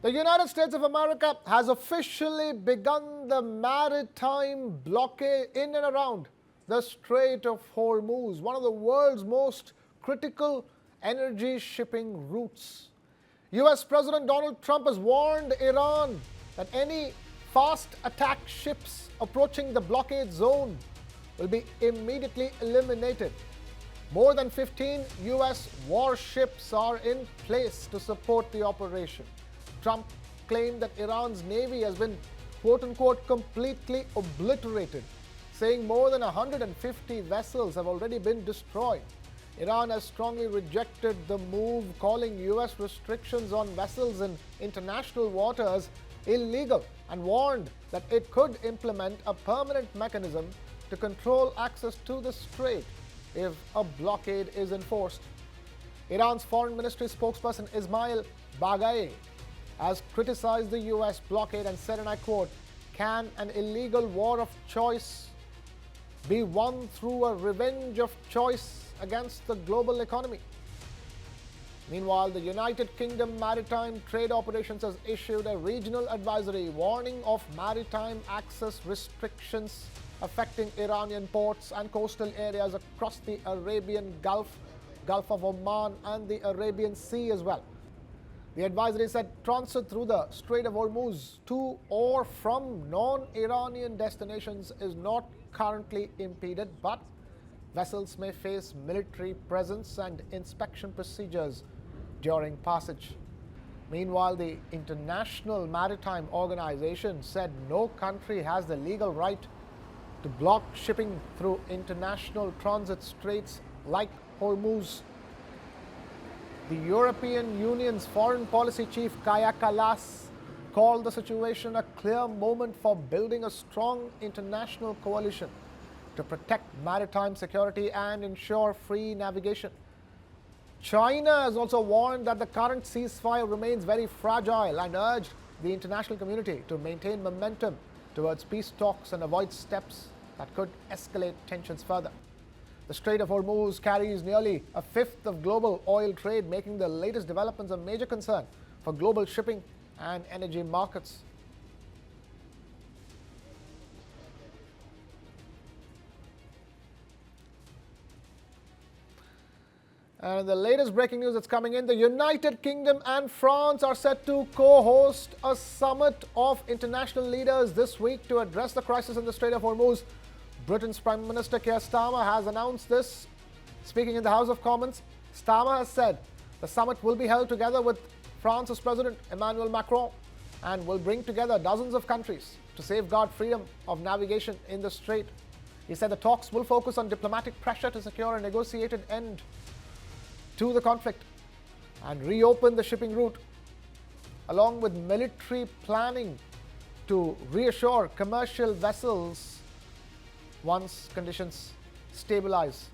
The United States of America has officially begun the maritime blockade in and around the Strait of Hormuz, one of the world's most critical energy shipping routes. US President Donald Trump has warned Iran that any fast attack ships approaching the blockade zone will be immediately eliminated. More than 15 US warships are in place to support the operation. Trump claimed that Iran's navy has been, quote-unquote, completely obliterated, saying more than 150 vessels have already been destroyed. Iran has strongly rejected the move, calling US restrictions on vessels in international waters illegal, and warned that it could implement a permanent mechanism to control access to the strait if a blockade is enforced. Iran's foreign ministry spokesperson Esmaeil Baghaei has criticized the US blockade and said, and I quote, "Can an illegal war of choice be won through a revenge of choice against the global economy?" Meanwhile, the United Kingdom Maritime Trade Operations has issued a regional advisory warning of maritime access restrictions affecting Iranian ports and coastal areas across the Arabian Gulf, Gulf of Oman, and the Arabian Sea as well. The advisory said transit through the Strait of Hormuz to or from non-Iranian destinations is not currently impeded, but vessels may face military presence and inspection procedures during passage. Meanwhile, the International Maritime Organization said no country has the legal right to block shipping through international transit straits like Hormuz. The European Union's foreign policy chief Kaja Kallas called the situation a clear moment for building a strong international coalition to protect maritime security and ensure free navigation. China has also warned that the current ceasefire remains very fragile and urged the international community to maintain momentum towards peace talks and avoid steps that could escalate tensions further. The Strait of Hormuz carries nearly a fifth of global oil trade, making the latest developments a major concern for global shipping and energy markets. And the latest breaking news that's coming in, the United Kingdom and France are set to co-host a summit of international leaders this week to address the crisis in the Strait of Hormuz. Britain's Prime Minister Keir Starmer has announced this. Speaking in the House of Commons, Starmer has said the summit will be held together with France's President Emmanuel Macron and will bring together dozens of countries to safeguard freedom of navigation in the strait. He said the talks will focus on diplomatic pressure to secure a negotiated end to the conflict and reopen the shipping route, along with military planning to reassure commercial vessels once conditions stabilize.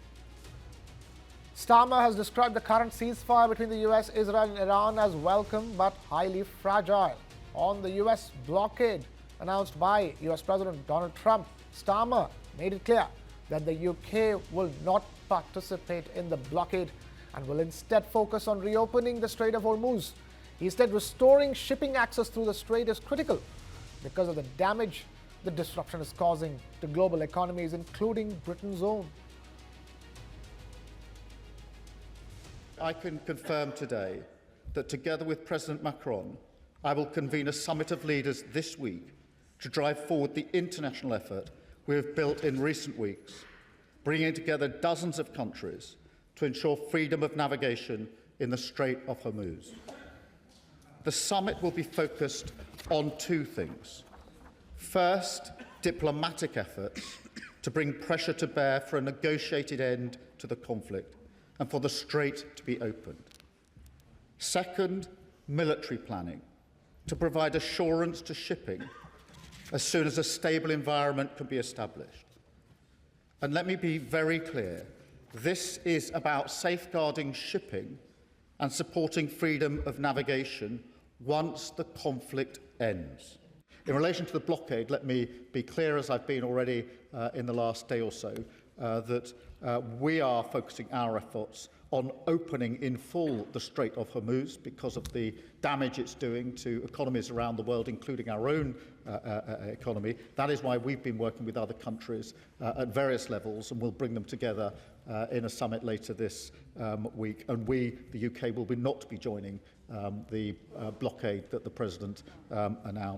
Starmer has described the current ceasefire between the US, Israel, and Iran as welcome but highly fragile. On the US blockade announced by US President Donald Trump, Starmer made it clear that the UK will not participate in the blockade and will instead focus on reopening the Strait of Hormuz. He said restoring shipping access through the strait is critical because of the damage the disruption is causing to global economies, including Britain's own. I can confirm today that together with President Macron, I will convene a summit of leaders this week to drive forward the international effort we have built in recent weeks, bringing together dozens of countries to ensure freedom of navigation in the Strait of Hormuz. The summit will be focused on two things. First, diplomatic efforts to bring pressure to bear for a negotiated end to the conflict and for the strait to be opened. Second, military planning to provide assurance to shipping as soon as a stable environment can be established. And let me be very clear, this is about safeguarding shipping and supporting freedom of navigation once the conflict ends. In relation to the blockade, let me be clear, as I've been already in the last day or so, that we are focusing our efforts on opening in full the Strait of Hormuz because of the damage it's doing to economies around the world, including our own economy. That is why we've been working with other countries at various levels, and we'll bring them together in a summit later this week. And we, the UK, will not be joining the blockade that the President announced.